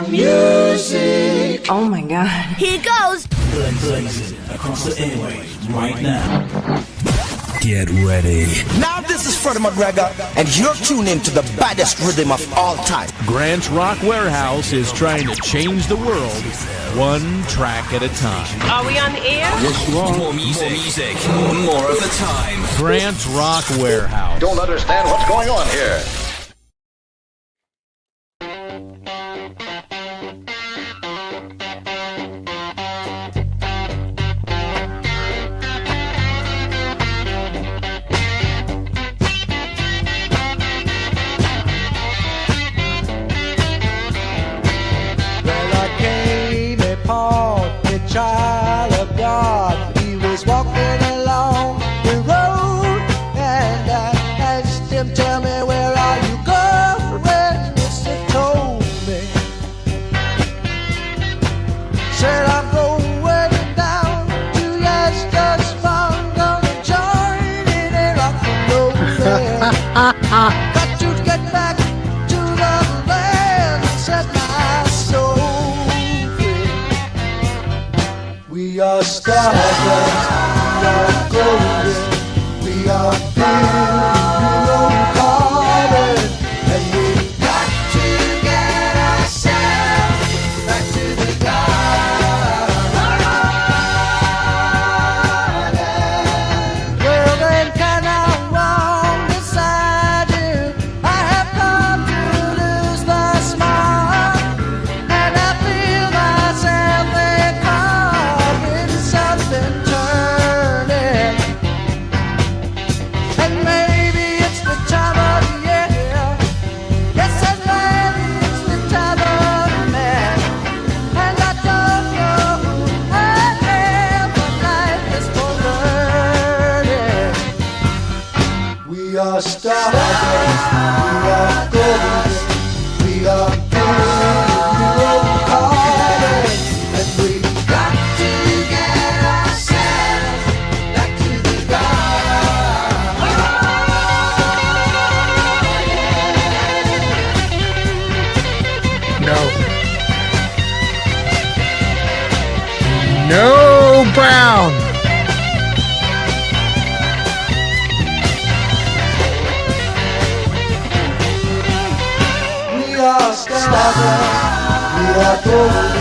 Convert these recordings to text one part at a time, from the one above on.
more music. Oh my god. Here goes. Blazing across the airwaves right now. Get ready. Now this is Freddie McGregor, and you're tuned into the baddest rhythm of all time. Grant's Rock Warehouse is trying to change the world, one track at a time. Are we on the air? Yes, you are. More music, more of the time. Grant's Rock Warehouse. Don't understand what's going on here. Child of God, he was walking along the road, and I asked him, tell me, where are you going? He told me, said, I'm going down to Yesterday's Farm, gonna join in a rock and roll band. Got to get back to the land, set my soul. We are stardust, we are golden, we are building, and we got to get ourselves back to the garden. Well then, can I walk beside you? I have come to lose the smile, and I feel myself there come. Something turning, and maybe it's the time of year. Yes, and maybe it's the time of man. And I don't know who I am, but life is for learning. We are stardust, we are golden, we are building garden, and we got to get ourselves back to the garden. No, Brown. We are stardust, we are golden,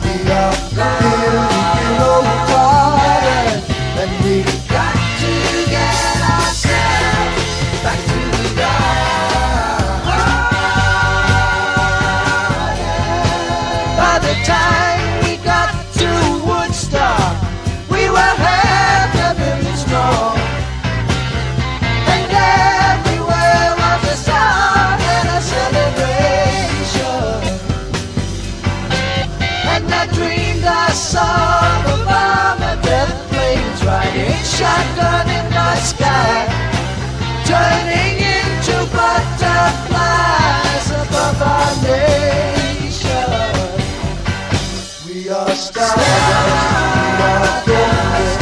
we are building old garden, and we got to get ourselves back to the garden. By the time we got to Woodstock, we were half a million strong, and everywhere was a song and a celebration. And I dreamed I saw the bomb and death planes riding shotgun in the sky, turning into butterflies above our nation. We are stardust, we are golden,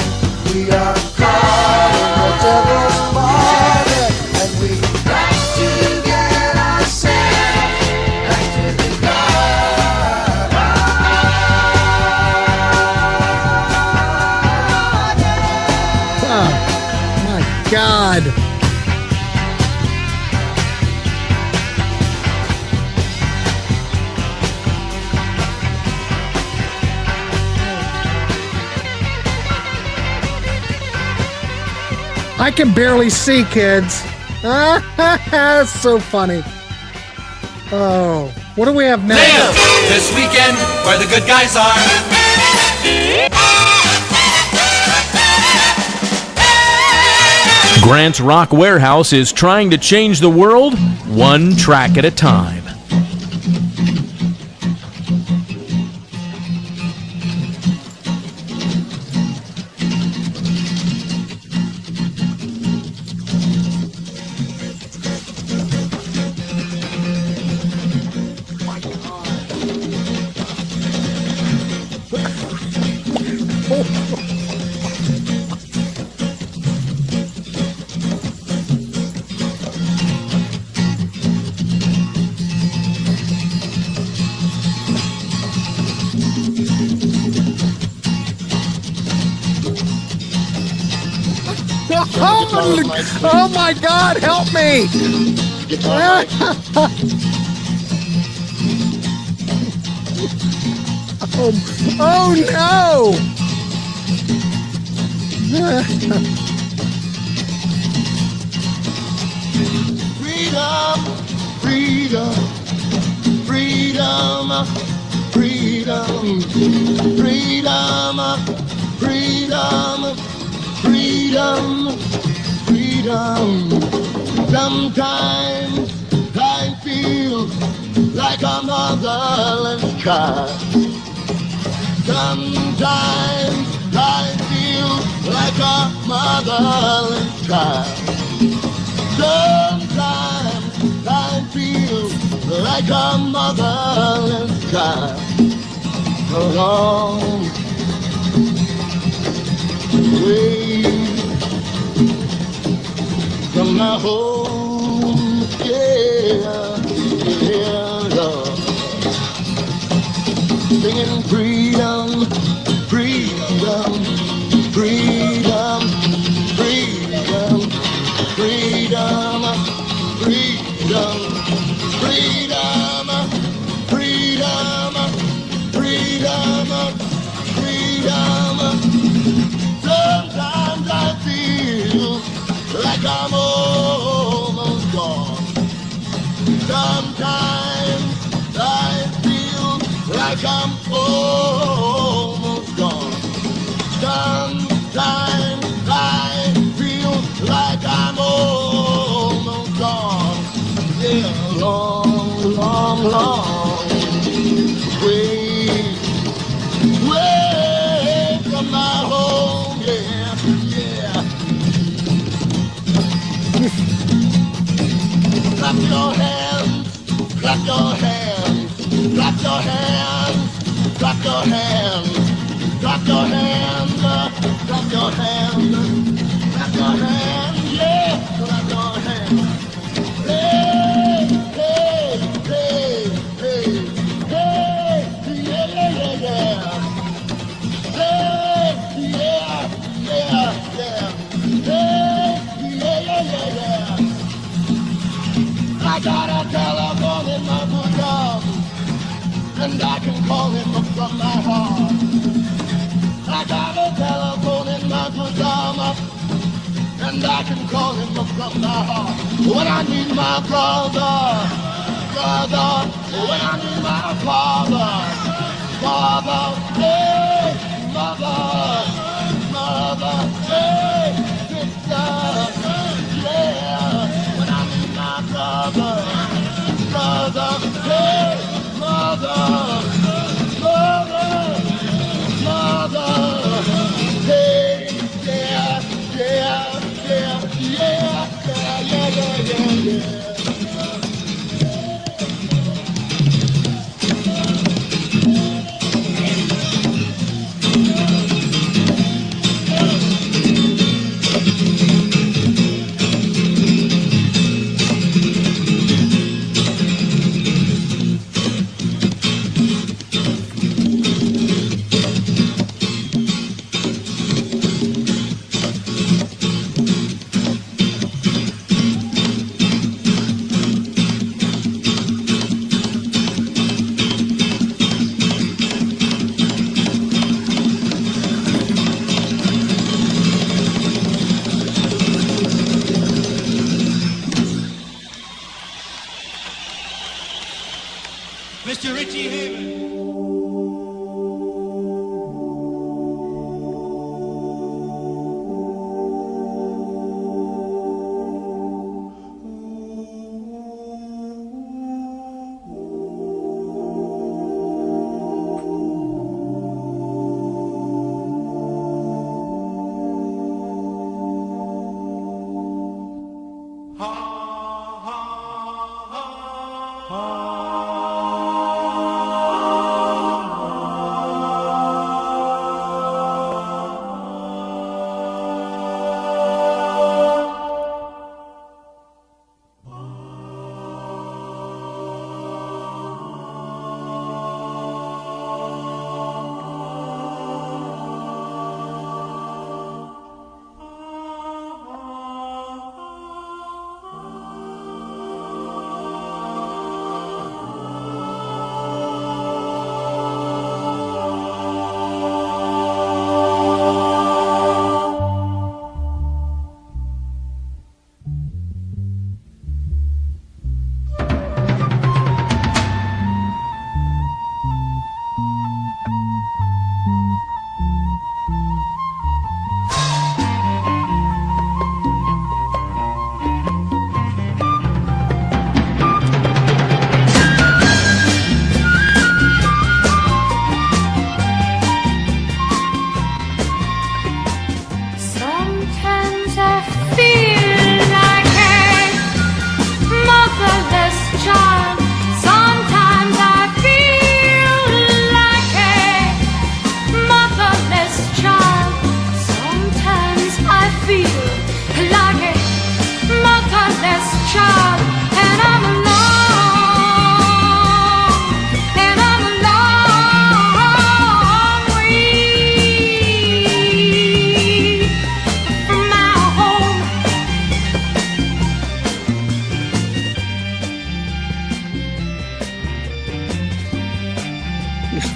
we are caught in the devil's morning, and we got to get ourselves back to the garden. Oh, my God. I can barely see, kids. That's so funny. Oh, what do we have next? Live this weekend where the good guys are. Grant's Rock Warehouse is trying to change the world, one track at a time. Oh my God, help me! Oh no! Freedom, freedom, freedom, freedom, freedom, freedom, freedom. Sometimes I feel like a motherless child. Sometimes I feel like a motherless child. Sometimes I feel like a motherless child. A long way from my home, yeah, Lord. Singing freedom, freedom, freedom, freedom, freedom, freedom, freedom, freedom, freedom, freedom. Sometimes I feel like I'm almost gone. Sometimes I feel like I'm almost gone. Sometimes I feel like I'm almost gone. Yeah, long, long, long way, way from my home. Yeah, yeah. Clap your hands, clap your hands, clap your hands, clap your hands, clap your hands, clap your hands, clap your hands, yeah, clap your hands. Hey, hey, hey, hey, hey, yeah, yeah, yeah, yeah. Hey, yeah, yeah, yeah. Hey, yeah, yeah, yeah, yeah. I got a telephone in my bosom, and I can call him up from my heart. I got a telephone in my bosom, and I can call him up from my heart. When I need my brother, brother, when I need my father, father, hey, mother, mother, hey, sister, yeah. When I need my brother, brother, hey, mother, mother, mother, hey, yeah, yeah, yeah, yeah, yeah, yeah, yeah, yeah. Mr. Richie Haven.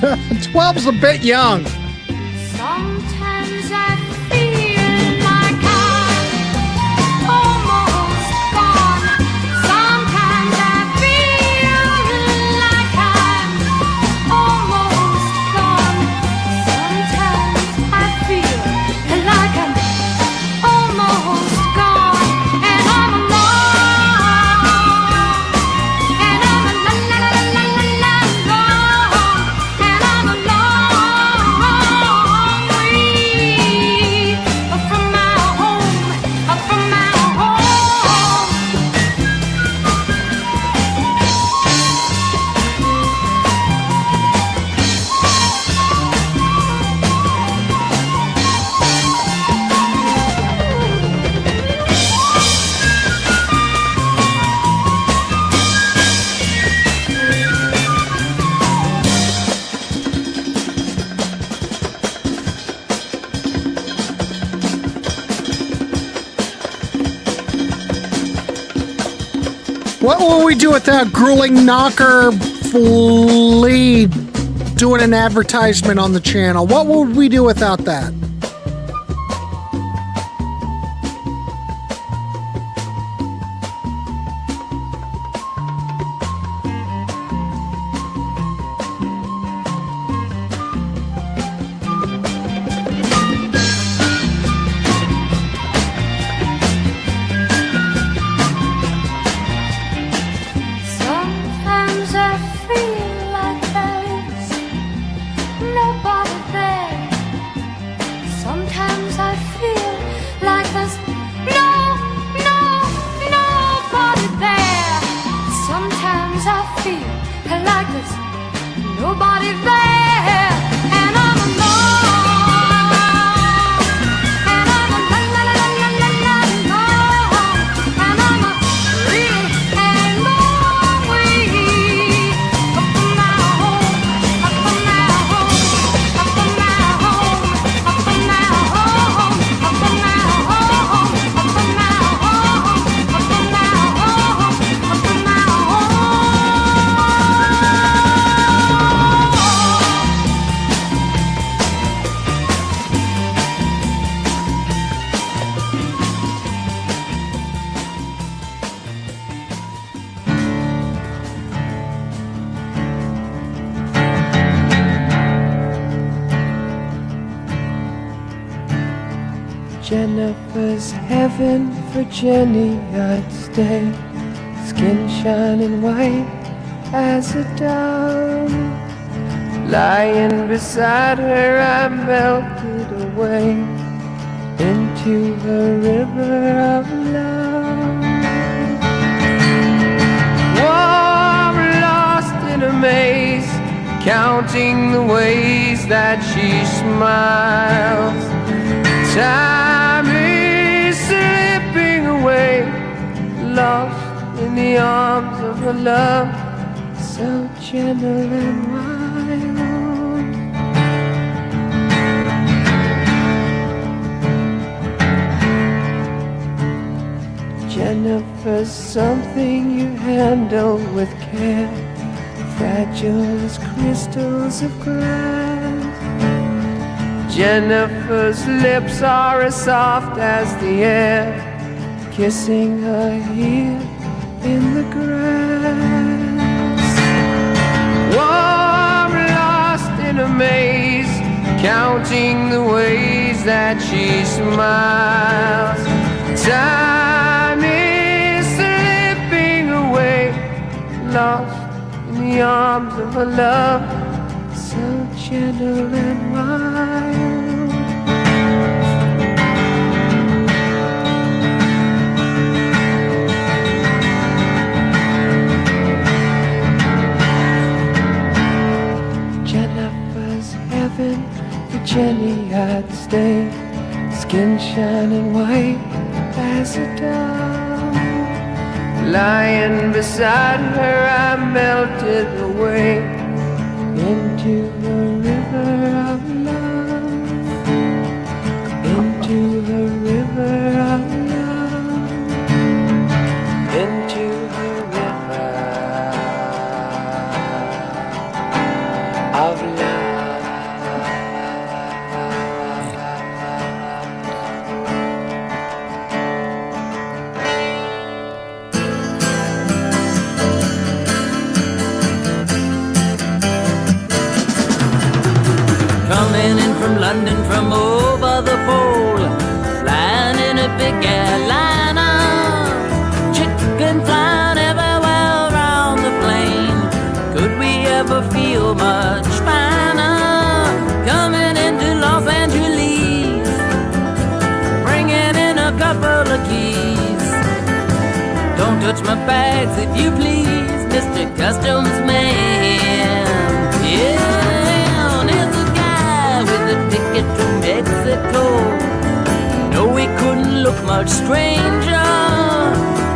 12's a bit young. Sometimes I feel like I'm almost gone. Sometimes I feel like I'm almost gone. Sometimes I feel like I'm almost gone. And I'm alone. And I'm alone. And I'm alone. From my home, from my home. What will we do without grueling knocker flea doing an advertisement on the channel? What would we do without that? Sometimes I feel like there is nobody there. Sometimes I feel like there's nobody there. Sometimes I feel like there's nobody there. And I'm alone. And I'm alone. And I'm a really and long way up from my home, up from my home, up from my home, up from my home, up from my home, up from my home, up from my home, up from my Jennifer's heaven for Jenny, I'd stay. Skin shining white as a dove. Lying beside her, I melted away into the river of love. Warm, lost in a maze, counting the ways that she smiles. Time is slipping away, lost in the arms of a love so gentle and wild. Jennifer's something you handle with care, fragile as crystals of glass. Jennifer's lips are as soft as the air, kissing her here in the grass. Warm, lost in a maze, counting the ways that she smiles. Time is slipping away, lost in the arms of a love so gentle and wild. Jennifer's heaven for Jenny, I'd stay. Skin shining white as a dove. Lying beside her, I melted away into the river of love, into the river of love, into the river of love. Coming in from London from over the pole, flying in a big airliner, chicken flying everywhere around the plane. Could we ever feel much finer? Coming into Los Angeles, bringing in a couple of keys. Don't touch my bags if you please, Mr. Customs Man. Yeah. Ticket to Mexico. No, we couldn't look much stranger,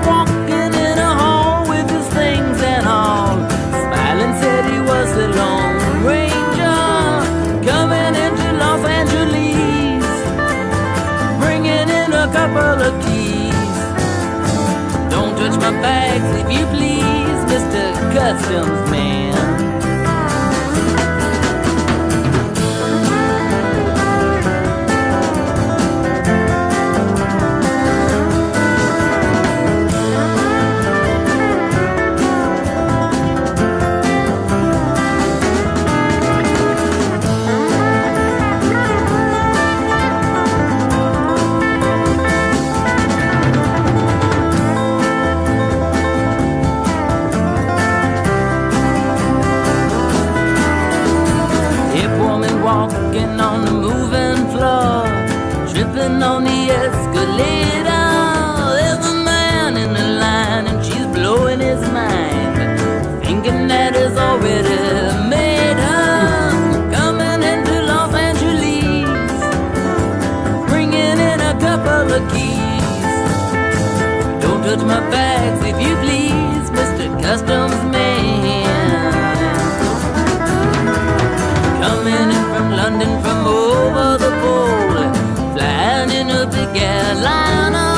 walking in a hall with his things and all. Smiling said he was the Lone Ranger, coming into Los Angeles, bringing in a couple of keys. Don't touch my bags if you please, Mr. Customs Man. Walking on the moving floor, tripping on the escalator. There's a man in the line and she's blowing his mind, thinking that it's already made her. Coming into Los Angeles, bringing in a couple of keys. Don't touch my bags if you please, Mr. Customs Man. Coming in from London from over the pole, flying in a big airliner,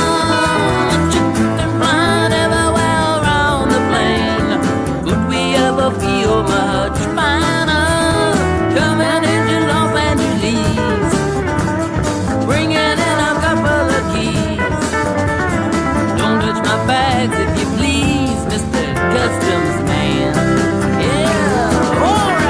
chicken flying everywhere around the plane. Could we ever feel much finer? Coming into Los Angeles, bringing in a couple of keys. Don't touch my bags if you please, Mr. Customs Man. Yeah, all right.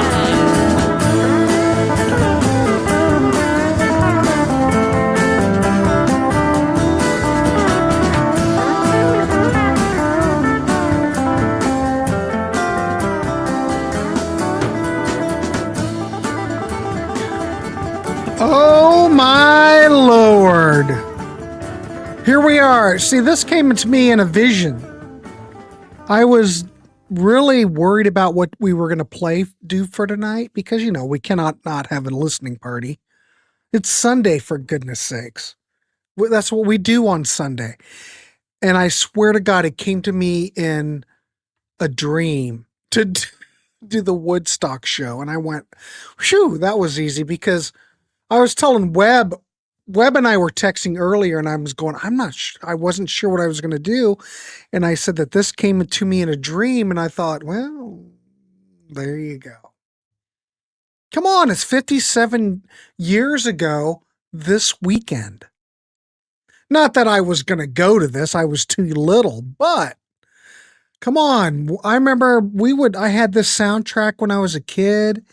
Oh my Lord. Here we are. See, this came to me in a vision. I was really worried about what we were going to do for tonight because, you know, we cannot not have a listening party. It's Sunday, for goodness sakes. That's what we do on Sunday. And I swear to God, it came to me in a dream to do the Woodstock show. And I went, phew, that was easy because I was telling Webb and I were texting earlier and I was going, I wasn't sure what I was going to do. And I said that this came to me in a dream and I thought, well, there you go. Come on. It's 57 years ago this weekend. Not that I was going to go to this. I was too little, but come on. I remember I had this soundtrack when I was a kid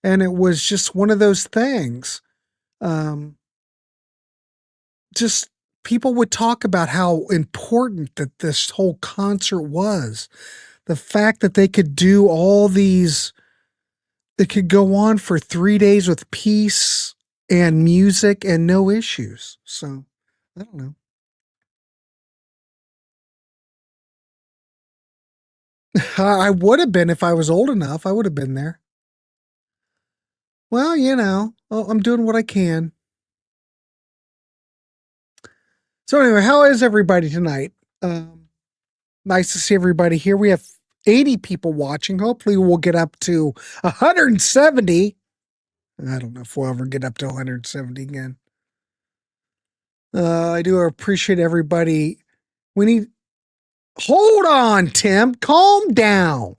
and it was just one of those things. Just people would talk about how important that this whole concert was. The fact that they could do all these, they could go on for 3 days with peace and music and no issues. So I don't know. I would have been if I was old enough. I would have been there. Well, you know, I'm doing what I can. So anyway, how is everybody tonight? Nice to see everybody here. We have 80 people watching. Hopefully we'll get up to 170. I don't know if we'll ever get up to 170 again. I do appreciate everybody. Hold on, Tim. Calm down.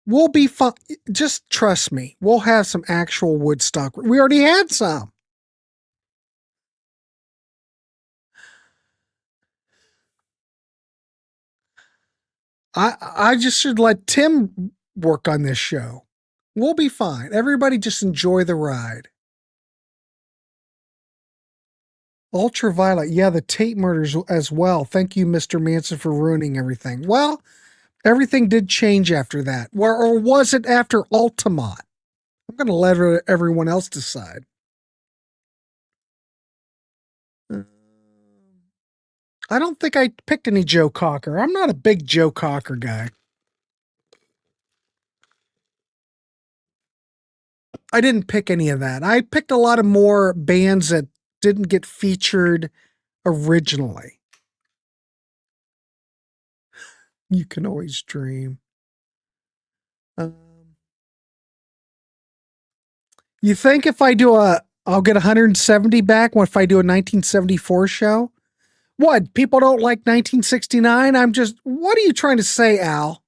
We'll be fine. Just trust me. We'll have some actual Woodstock. We already had some. I just should let Tim work on this show. We'll be fine. Everybody just enjoy the ride. Ultraviolet. Yeah, the Tate murders as well. Thank you, Mr. Manson, for ruining everything. Well, everything did change after that. Or was it after Altamont? I'm going to let everyone else decide. I don't think I picked any Joe Cocker. I'm not a big Joe Cocker guy. I didn't pick any of that. I picked a lot of more bands that didn't get featured originally. You can always dream. You think if I do I'll get 170 back if I do a 1974 show? What? People don't like 1969? What are you trying to say, Al?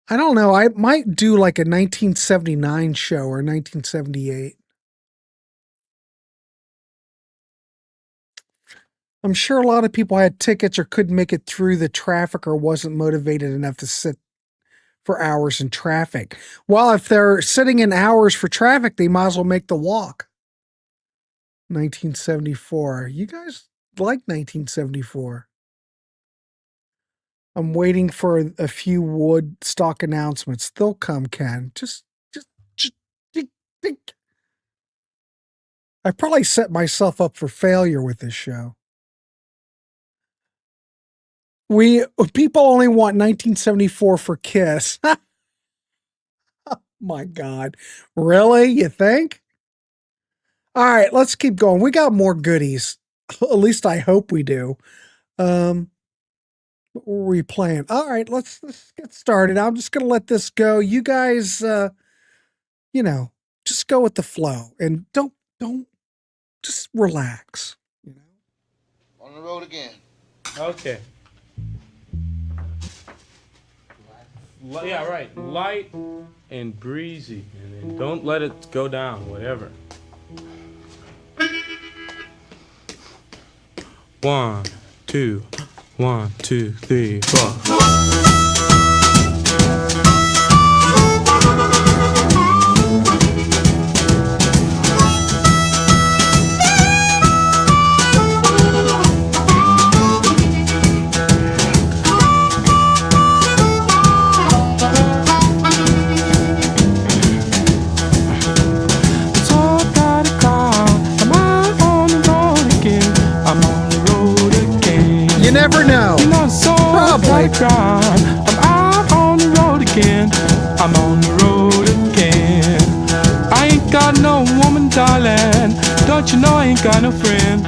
I don't know. I might do like a 1979 show or 1978. I'm sure a lot of people had tickets or couldn't make it through the traffic or wasn't motivated enough to sit for hours in traffic. Well, if they're sitting in hours for traffic, they might as well make the walk. 1974. You guys like 1974. I'm waiting for a few Woodstock announcements. They'll come, Ken. Just think. I probably set myself up for failure with this show. People only want 1974 for Kiss. Oh my God. Really? You think? All right, let's keep going. We got more goodies. At least I hope we do. What were we playing? All right, let's get started. I'm just going to let this go. You guys, just go with the flow and don't just relax. On the road again. Okay. Yeah, right. Light and breezy, and then don't let it go down, whatever. 1, 2, 1, 2, 3, 4. You never know. Probably. I'm out on the road again. I'm on the road again. I ain't got no woman, darling. Don't you know I ain't got no friend?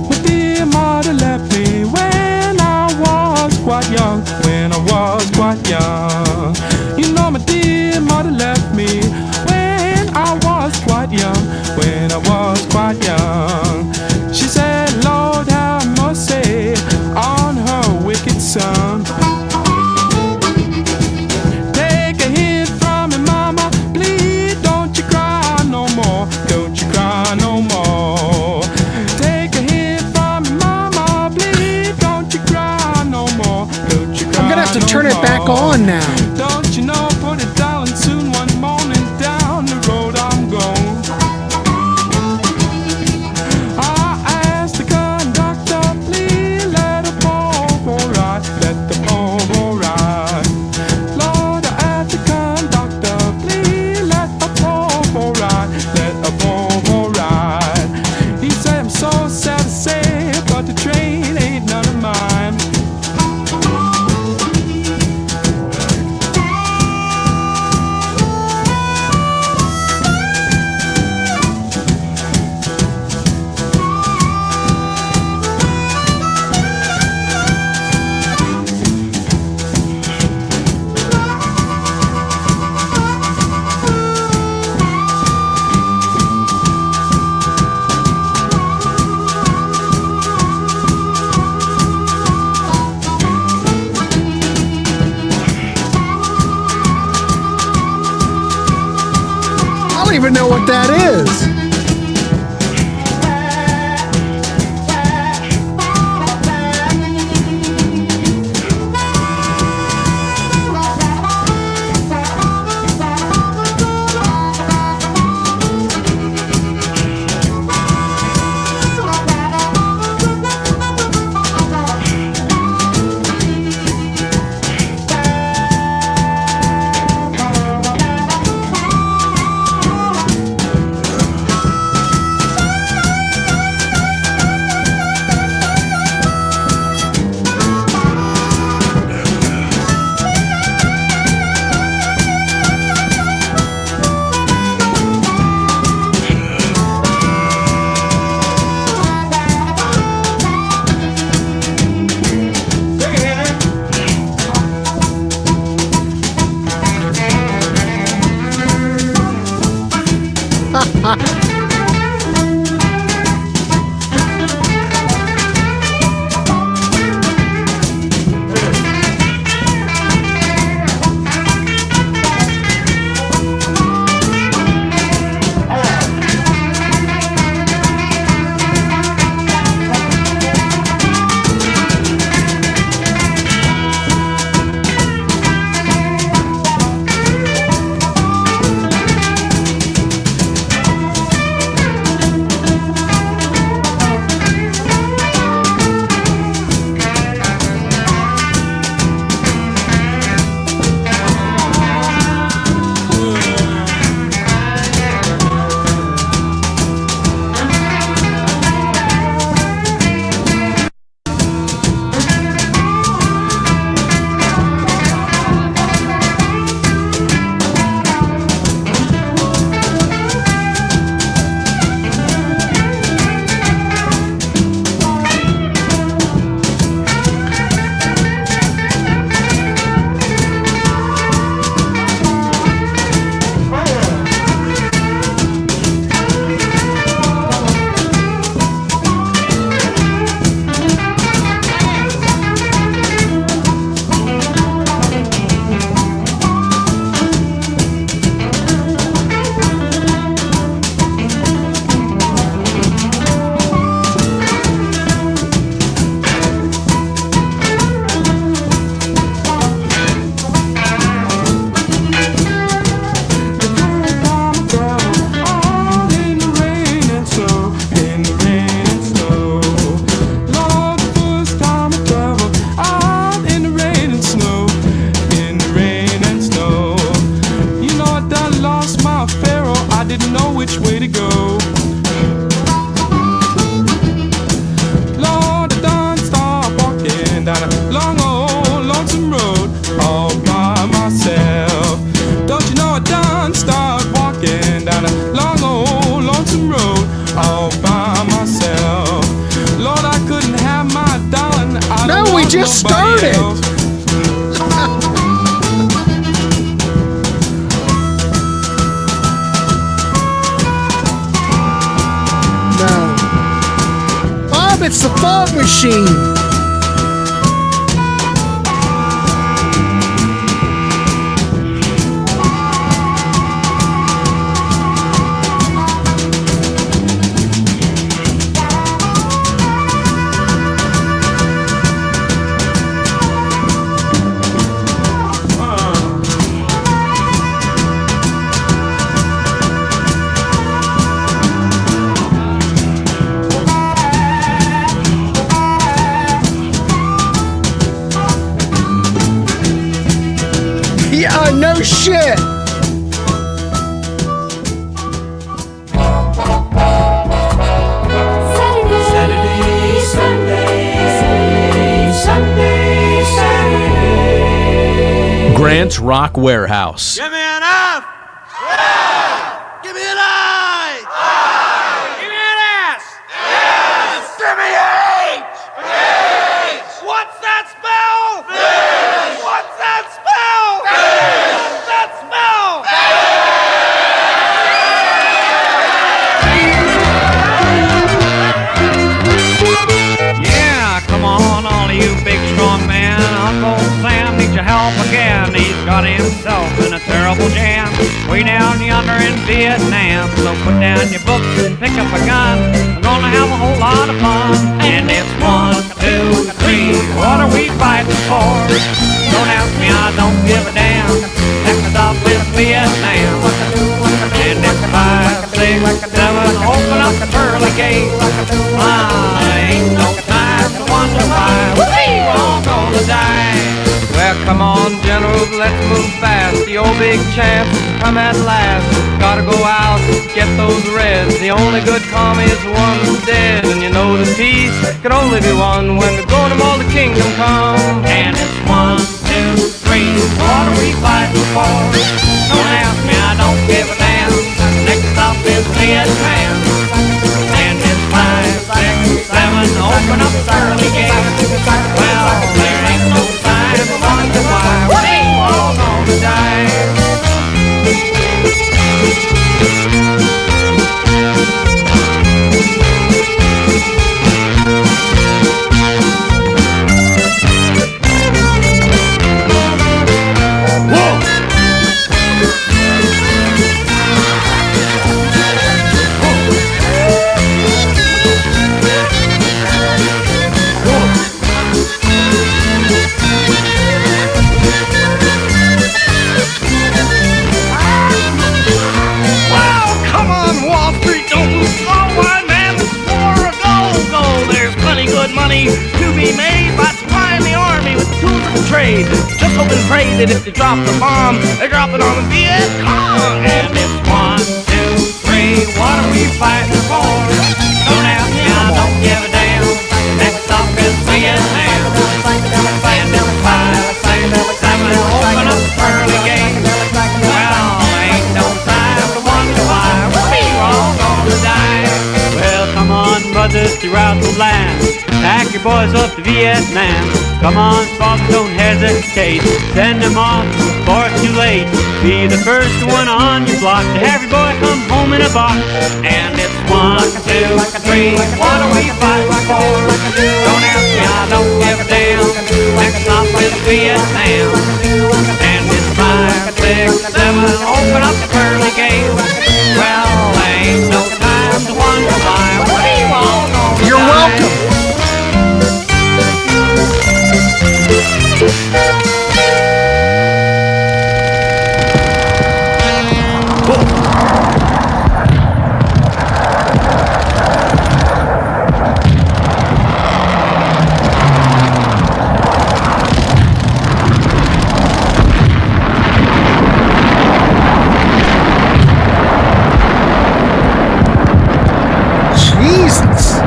My dear mother left me when I was quite young. When I was quite young. You know my dear mother left me when I was quite young. When I was quite young. She said, Lord, have mercy on her wicked son. Take a hint from me, mama. Please don't you cry no more. Don't you cry no more. Take a hint from me, mama. Please don't you cry no more. Don't you cry. I'm going to have to turn it back on now. Don't you know, put it down soon one morning down the road I'm going. to know what that is. just started. No. Bob, it's the fog machine. No shit. Saturday. Grant's Rock Warehouse. Give me an F. Yeah. Give me an I. Give me an S. Yes. Give me an H. H. What's that spell? Fish. What's that spell? Fish. What's that spell? Yeah, come on, all of you big strong men. Uncle Sam needs your help again. He's got himself in a terrible jam. way down yonder in Vietnam. So put down your books and pick up a gun. We're gonna have a whole lot of fun. And it's 1, 2, 3, what are we fighting for? Don't ask me, I don't give a damn. Next up is Vietnam. And it's 5, 6, 7, open up the pearly gate. Ain't no time to wonder why we're all gonna die. Well, come on, generals, let's move fast. The old big champ come at last. Gotta go out, get those reds. The only good commie is the one who's dead. And you know that peace can only be won when the going of all the kingdom come. And it's 1, 2, 3, what are we fighting for? Don't ask me, I don't give a damn. Next stop is Vietnam. And it's 5, 6, 7, open up the early gate. Well, there ain't no time to wonder why we're all gonna die. To be made by supplying the army with the tools of the trade. Just hope and pray that if they drop the bomb, they drop it on the Viet Cong. And it's 1, 2, 3, what are we fighting for? Don't ask me, I don't give a damn. Next stop is Vietnam. And it's 5, 6, 7, open up the pearly gate. Well, ain't no time to wonder why we're all gonna die. Well, come on, brothers throughout the land, pack your boys up to Vietnam. Come on, fathers, don't hesitate. Send them off before it's too late. Be the first one on your block to have your boy come home in a box. And it's 1, 2, 3, what are we fighting for? Don't ask me, I don't give a damn. Next stop is Vietnam. And it's 5, 6, 7, open up the pearly gate. Well, ain't no time to wonder why we all gonna You're welcome. Jesus.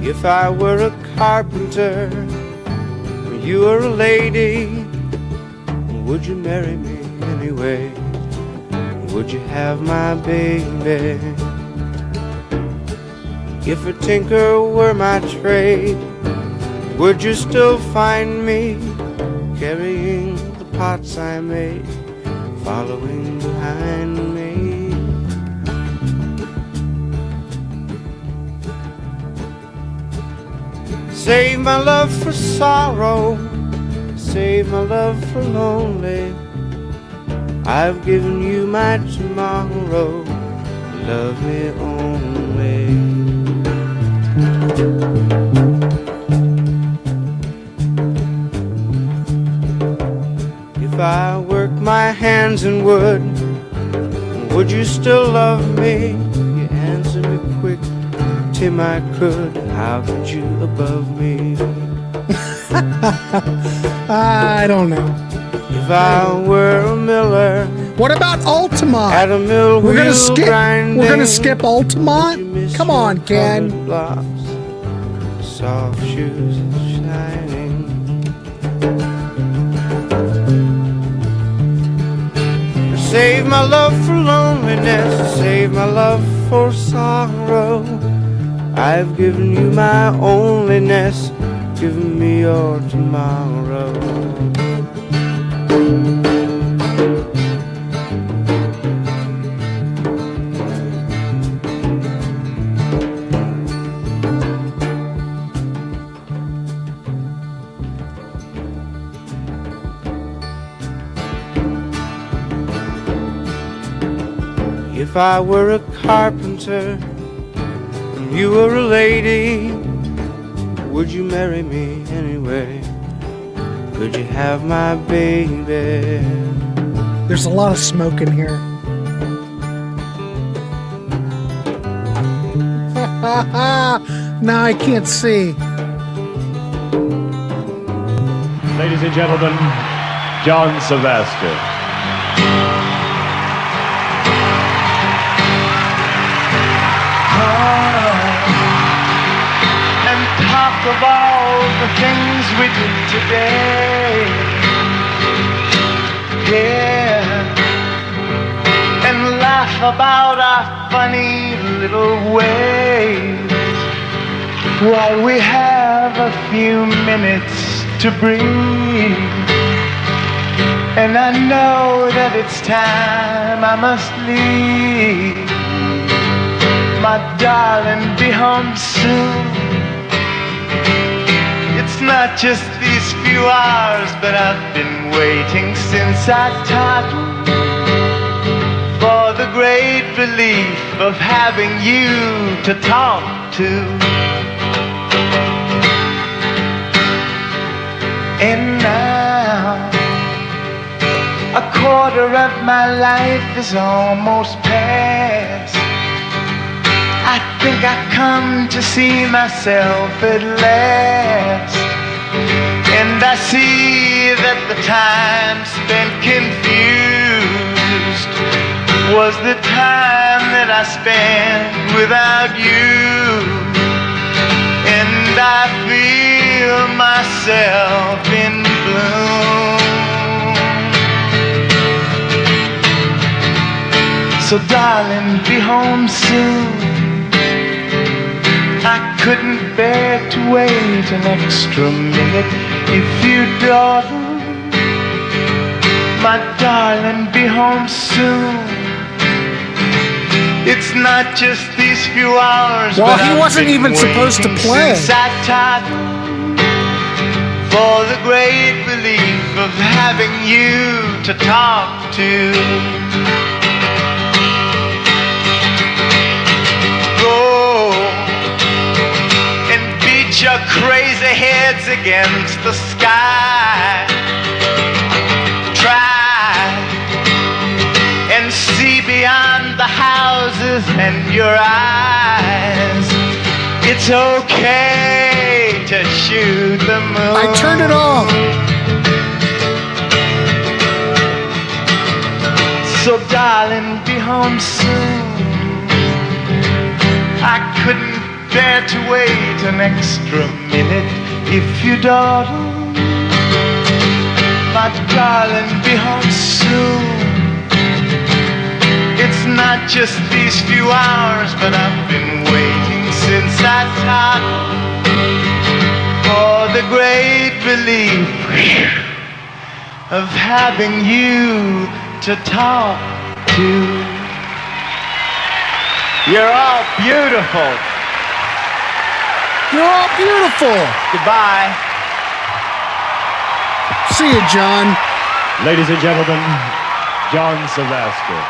If I were a carpenter, or you were a lady, would you marry me anyway? Would you have my baby? If a tinker were my trade, would you still find me carrying the pots I made, following behind me? Save my love for sorrow, save my love for lonely. I've given you my tomorrow, love me only. If I work my hands in wood, would you still love me? You answer me quick, Tim, I could. How could you above me? I don't know. If I were a miller, what about Altamont? At a mill we're gonna skip. grinding, we're gonna skip Altamont. Come on, Ken. Blocks, soft shoes shining. Save my love for loneliness, save my love for sorrow. I've given you my onlyness, give me your tomorrow. If I were a carpenter and you were a lady, would you marry me anyway? Could you have my baby? There's a lot of smoke in here. Now I can't see. Ladies and gentlemen, John Sylvester. Talk of all the things we did today. Yeah. And laugh about our funny little ways while we have a few minutes to breathe. And I know that it's time I must leave. My darling, be home soon. It's not just these few hours, but I've been waiting since I taught for the great relief of having you to talk to. And now, a quarter of my life is almost past. I think I've come to see myself at last. And I see that the time spent confused was the time that I spent without you. And I feel myself in bloom. So darling, be home soon. I couldn't bear to wait an extra minute if you'd dawdle. My darling, be home soon. It's not just these few hours. Well, he wasn't even supposed to play. For the great relief of having you to talk to. Your crazy heads against the sky. Try and see beyond the houses and your eyes. It's okay to shoot the moon. I turned it off. So darling, be home soon. I couldn't bear to wait an extra minute if you dawdle. My darling, be home soon. It's not just these few hours, but I've been waiting since I taught for the great relief of having you to talk to. You're all beautiful. You're all beautiful. Goodbye. See you, John. Ladies and gentlemen, John Sylvester.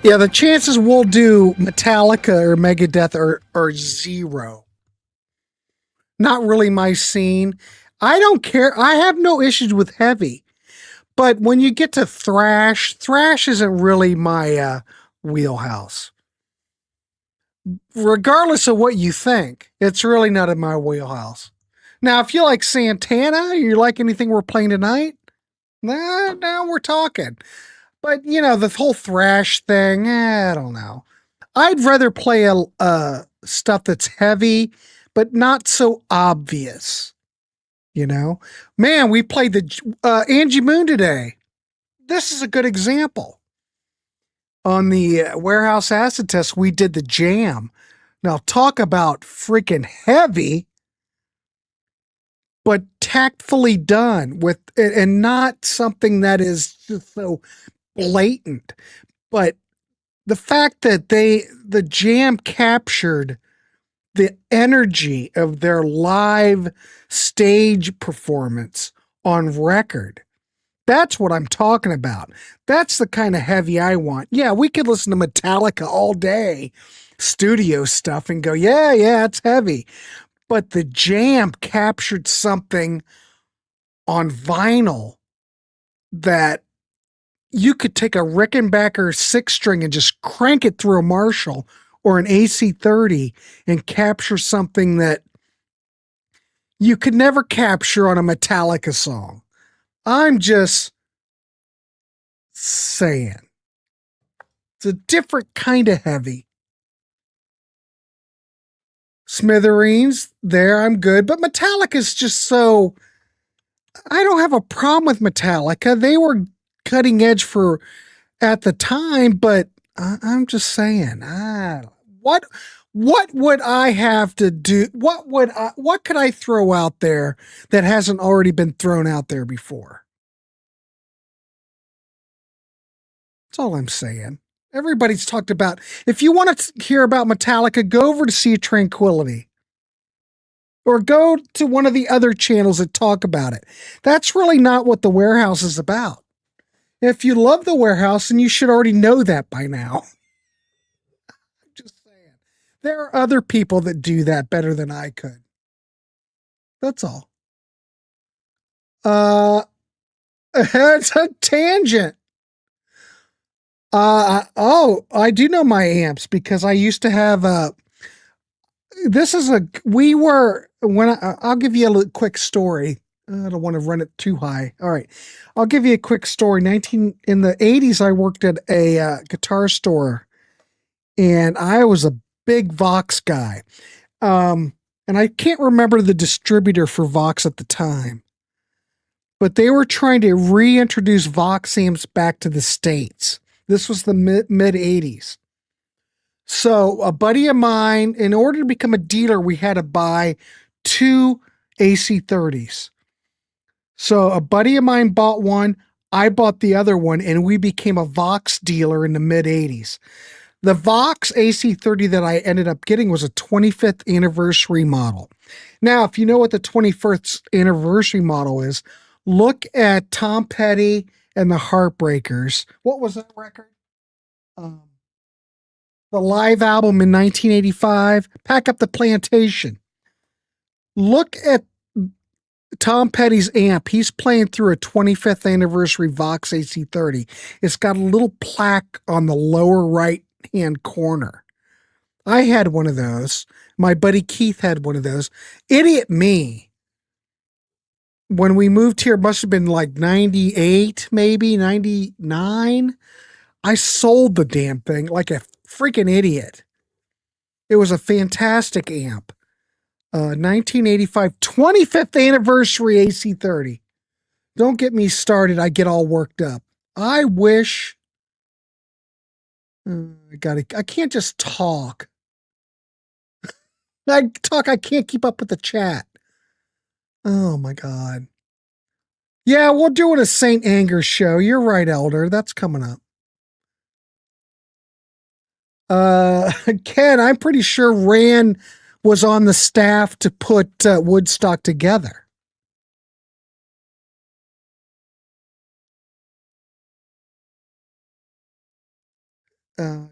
Yeah, the chances we'll do Metallica or Megadeth are zero. Not really my scene. I don't care. I have no issues with heavy. But when you get to thrash isn't really my wheelhouse. Regardless of what you think, it's really not in my wheelhouse. Now, if you like Santana, you like anything we're playing tonight, now we're talking. But, you know, the whole thrash thing, I don't know. I'd rather play stuff that's heavy, but not so obvious. You know? Man, we played the Angie Moon today. This is a good example. On the Warehouse Acid Test, we did the jam. Now, talk about freaking heavy, but tactfully done with, and not something that is just so blatant. But the fact that the jam captured the energy of their live stage performance on record. That's what I'm talking about. That's the kind of heavy I want. Yeah, we could listen to Metallica all day, studio stuff, and go, yeah, it's heavy. But the jam captured something on vinyl that you could take a Rickenbacker 6-string and just crank it through a Marshall or an AC-30 and capture something that you could never capture on a Metallica song. I'm just saying. It's a different kind of heavy. Smithereens, there, I'm good. But Metallica's just so... I don't have a problem with Metallica. They were cutting edge for at the time, but I'm just saying, what would I have to do? What could I throw out there that hasn't already been thrown out there before? That's all I'm saying. Everybody's talked about, if you want to hear about Metallica, go over to Sea Tranquility. Or go to one of the other channels that talk about it. That's really not what the Warehouse is about. If you love the Warehouse, then you should already know that by now. I'm just saying. There are other people that do that better than I could. That's all. It's a tangent. I do know my amps because I used to have I'll give you a quick story. I don't want to run it too high. All right. I'll give you a quick story. In the 80s, I worked at a guitar store and I was a big Vox guy. And I can't remember the distributor for Vox at the time, but they were trying to reintroduce Vox amps back to the States. This was the mid 80s. So a buddy of mine, in order to become a dealer, we had to buy 2 AC-30s. So a buddy of mine bought one, I bought the other one, and we became a Vox dealer in the mid 80s. The Vox AC-30 that I ended up getting was a 25th anniversary model. Now, if you know what the 25th anniversary model is, look at Tom Petty and the Heartbreakers. What was that record? The live album in 1985, Pack Up the Plantation. Look at Tom Petty's amp. He's playing through a 25th anniversary Vox AC-30. It's got a little plaque on the lower right-hand corner. I had one of those. My buddy Keith had one of those. Idiot me. When we moved here, must have been like 98, maybe 99. I sold the damn thing like a freaking idiot. It was a fantastic amp. 1985 25th anniversary AC-30. Don't get me started. I get all worked up. I wish I can't just talk. I can't keep up with the chat. Oh my God. Yeah, we'll do it a St. Anger show. You're right, Elder. That's coming up. Ken, I'm pretty sure Rand was on the staff to put Woodstock together.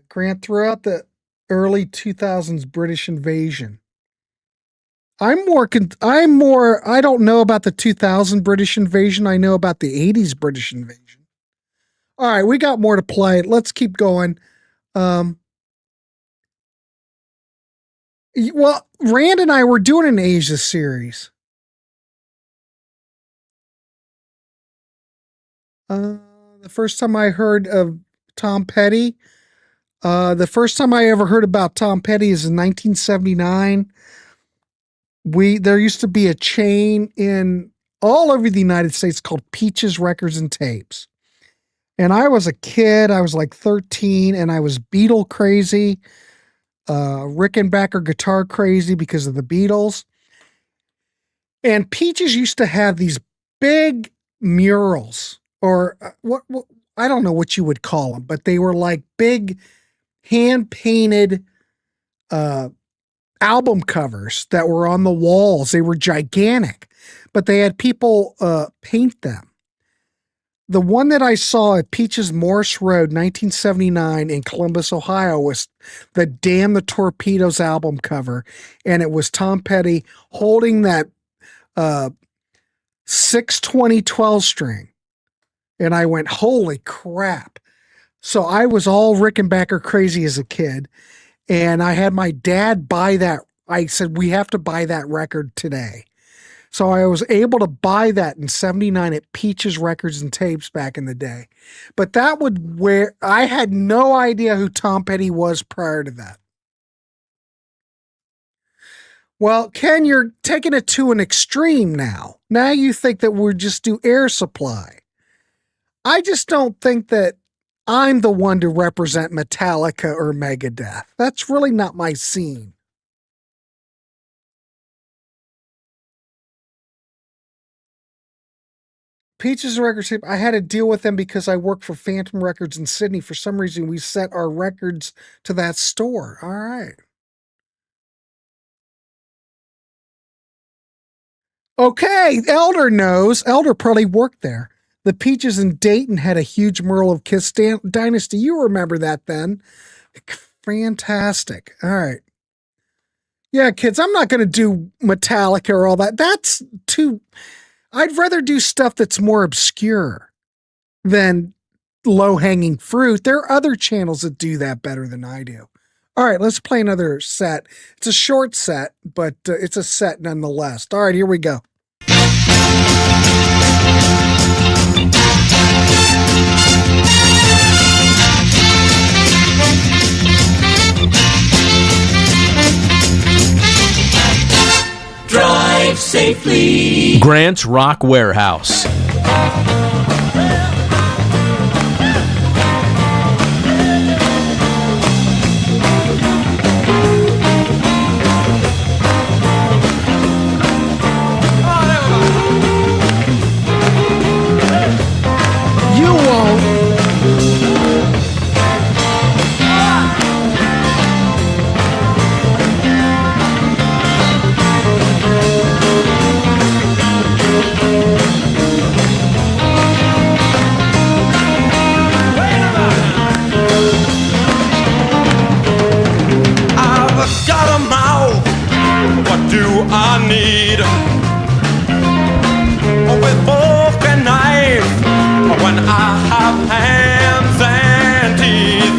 Grant, throughout the early 2000s British invasion, I don't know about the 2000 British invasion. I know about the 80s British invasion. All right, we got more to play. Let's keep going. Well, Rand and I were doing an Asia series. The first time I heard of Tom Petty, the first time I ever heard about Tom Petty is in 1979. There used to be a chain in all over the United States called Peaches Records and Tapes. And I was a kid, I was like 13, and I was Beatle crazy, Rickenbacker guitar crazy because of the Beatles. And Peaches used to have these big murals, or what I don't know what you would call them, but they were like big hand-painted album covers that were on the walls. They were gigantic, but they had people paint them. The one that I saw at Peaches Morris Road, 1979 in Columbus, Ohio, was the Damn the Torpedoes album cover. And it was Tom Petty holding that 620 12 string. And I went, holy crap. So I was all Rickenbacker crazy as a kid. And I had my dad buy that. I said, we have to buy that record today. So I was able to buy that in 79 at Peaches Records and Tapes back in the day. But that would where I had no idea who Tom Petty was prior to that. Well, Ken, you're taking it to an extreme now. Now you think that we'll just do Air Supply. I just don't think that I'm the one to represent Metallica or Megadeth. That's really not my scene. Peaches Records Tape, I had to deal with them because I work for Phantom Records in Sydney. For some reason, we sent our records to that store. All right. Okay, Elder knows. Elder probably worked there. The Peaches in Dayton had a huge mural of Kiss Dynasty. You remember that then. Fantastic. All right. Yeah, kids, I'm not going to do Metallica or all that. That's too... I'd rather do stuff that's more obscure than low-hanging fruit. There are other channels that do that better than I do. All right, let's play another set. It's a short set, but it's a set nonetheless. All right, here we go. Drive safely. Grant's Rock Warehouse. You won't. I need with fork and knife when I have hands and teeth.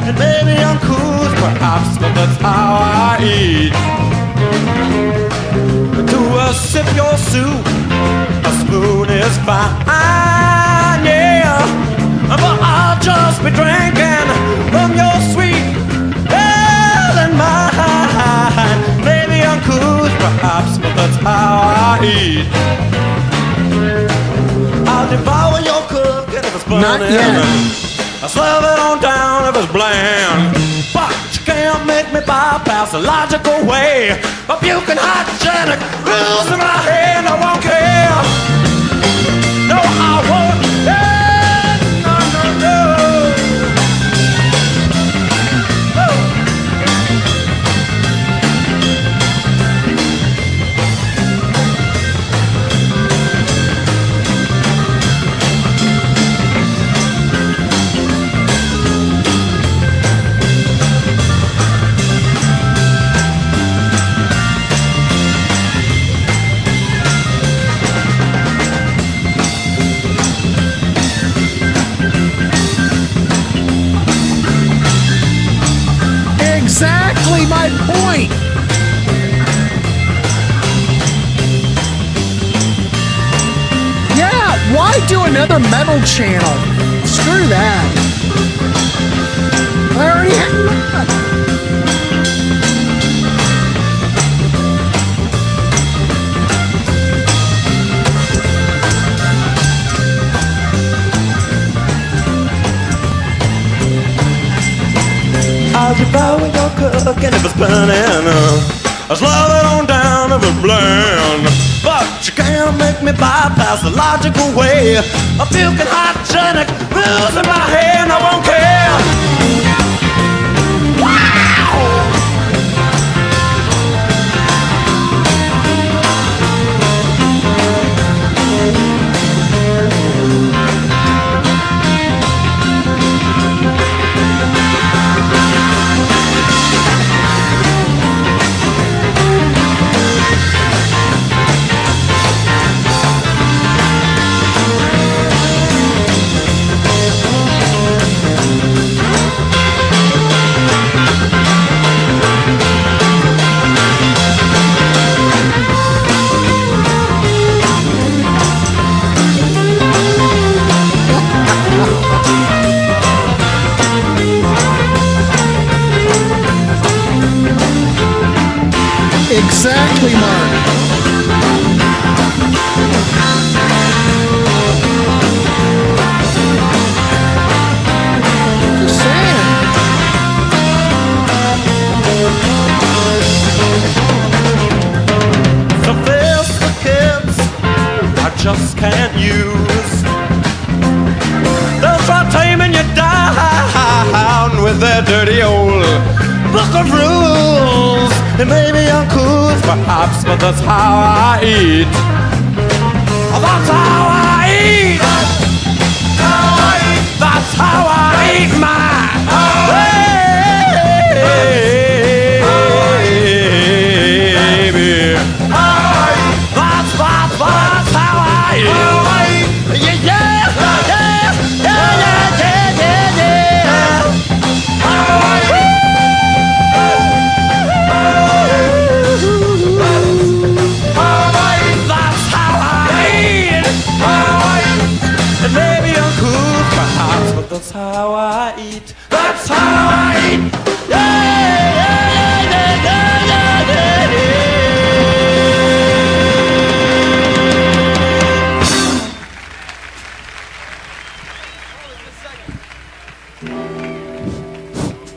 And maybe I'm cool, perhaps, but that's how I eat. To sip your soup, a spoon is fine, yeah. But I'll just be drinking from your sweet and mine. Maybe I'm cool, perhaps, but that's how I eat. I'll devour your cooking if it's burning. I'll slurp it on down if it's bland. But you can't make me bypass the logical way of puking hygienic rules in my head. I won't care. No, I won't. Yeah, no, no, no. do another metal channel. Screw that. I already have. How's your fire when you're cooking if it's burning? Slow it on down if it's bland. But you can't make me bypass the logical way of puking hygienic pills in my hand. I won't care. Wow! Exactly, Mark. Just saying. Sophisticates I just can't use. They'll try taming you down with their dirty old book of rules. It may be uncouth, perhaps, but that's how I eat. That's how I eat. That's how I eat my baby. That's how I eat. Yeah, yeah, yeah, yeah, yeah, yeah, yeah. That's how I eat. That's how I eat. Yeah, yeah, yeah, yeah, yeah, yeah,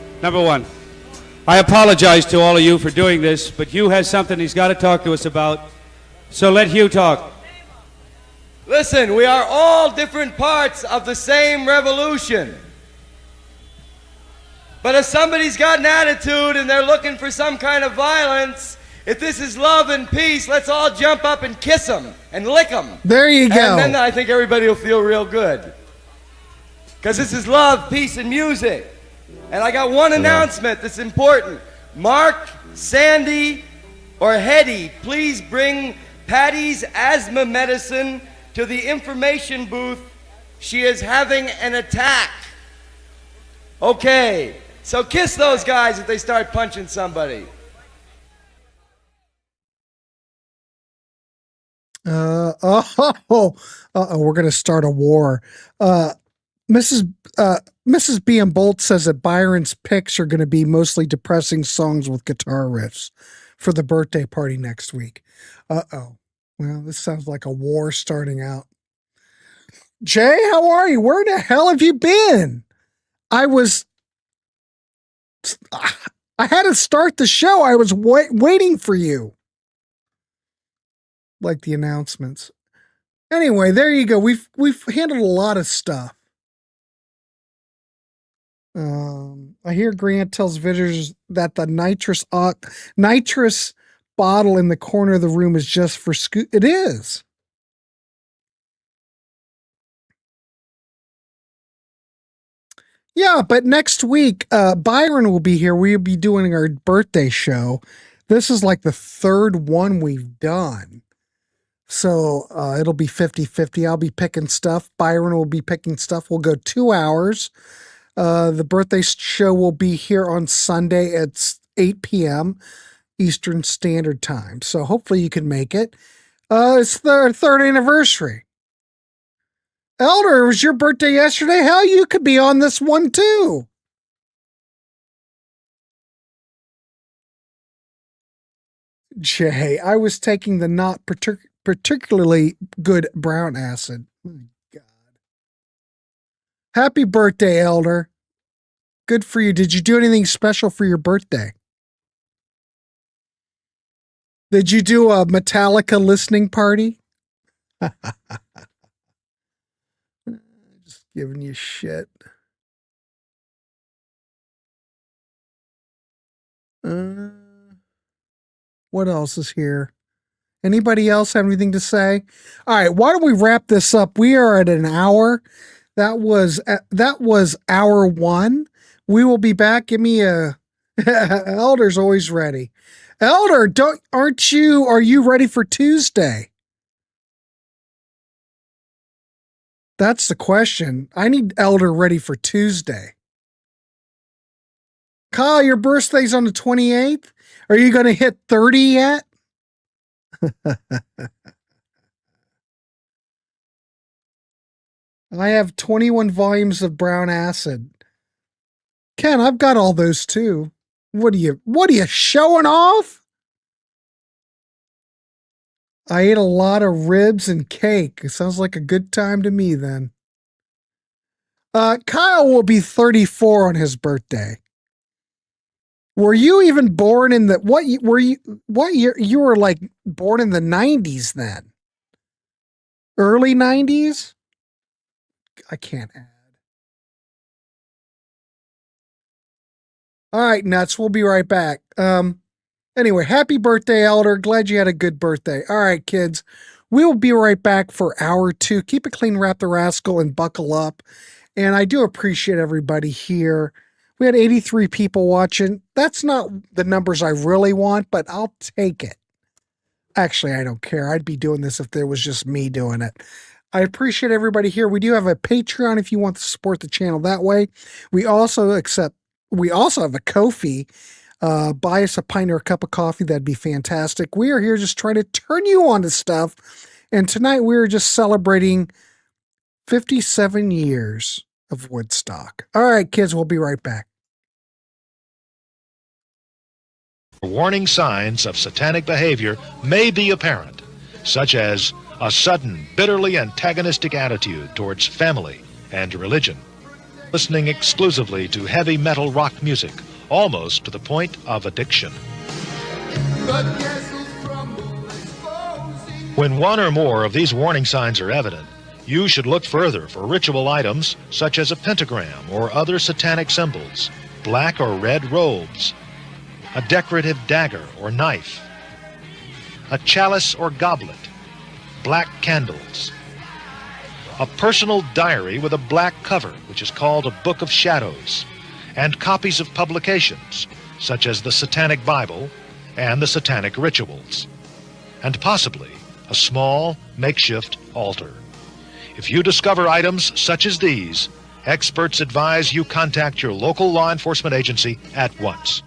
yeah. Number one, I apologize to all of you for doing this, but Hugh has something he's got to talk to us about. So let Hugh talk. Listen, we are all different parts of the same revolution. But if somebody's got an attitude and they're looking for some kind of violence, if this is love and peace, let's all jump up and kiss them and lick them. There you go. And then I think everybody will feel real good. Because this is love, peace, and music. And I got one announcement that's important. Mark, Sandy, or Hetty, please bring Patty's asthma medicine to the information booth. She is having an attack. Okay, so kiss those guys if they start punching somebody. We're gonna start a war. Mrs. B. M. Bolt says that Byron's picks are gonna be mostly depressing songs with guitar riffs for the birthday party next week. Well, this sounds like a war starting out. Jay, how are you? Where the hell have you been? I had to start the show. I was waiting for you. Like the announcements. Anyway, there you go. We've handled a lot of stuff. I hear Grant tells visitors that the nitrous bottle in the corner of the room is just for It is. Yeah, but next week, Byron will be here. We'll be doing our birthday show. This is like the third one we've done. So it'll be 50-50. I'll be picking stuff. Byron will be picking stuff. We'll go 2 hours. The birthday show will be here on Sunday at 8 p.m. Eastern Standard Time. So hopefully you can make it. It's their third anniversary. Elder, it was your birthday yesterday. Hell, you could be on this one too. Jay, I was taking the not particularly good brown acid. My God. Happy birthday, Elder. Good for you. Did you do anything special for your birthday? Did you do a Metallica listening party? Just giving you shit. What else is here? Anybody else have anything to say? All right, why don't we wrap this up? We are at an hour. That was hour one. We will be back. Give me a Elder's always ready. Elder, are you ready for Tuesday? That's the question. I need Elder ready for Tuesday. Kyle, your birthday's on the 28th? Are you going to hit 30 yet? I have 21 volumes of brown acid. Ken, I've got all those too. What are you showing off? I ate a lot of ribs and cake. It sounds like a good time to me then. Kyle will be 34 on his birthday. Were you even born in the what year? You were like born in the 90s then? Early 90s? I can't add. All right, nuts. We'll be right back. Anyway, happy birthday, Elder. Glad you had a good birthday. All right, kids. We'll be right back for hour two. Keep it clean, Rap the Rascal, and buckle up. And I do appreciate everybody here. We had 83 people watching. That's not the numbers I really want, but I'll take it. Actually, I don't care. I'd be doing this if there was just me doing it. I appreciate everybody here. We do have a Patreon if you want to support the channel that way. We also have a Ko-fi. Buy us a pint or a cup of coffee. That'd be fantastic. We are here just trying to turn you on to stuff. And tonight we are just celebrating 57 years of Woodstock. All right, kids, we'll be right back. Warning signs of satanic behavior may be apparent, such as a sudden, bitterly antagonistic attitude towards family and religion, listening exclusively to heavy metal rock music, almost to the point of addiction. When one or more of these warning signs are evident, you should look further for ritual items such as a pentagram or other satanic symbols, black or red robes, a decorative dagger or knife, a chalice or goblet, black candles, a personal diary with a black cover, which is called a Book of Shadows, and copies of publications such as the Satanic Bible and the Satanic Rituals, and possibly a small makeshift altar. If you discover items such as these, experts advise you contact your local law enforcement agency at once.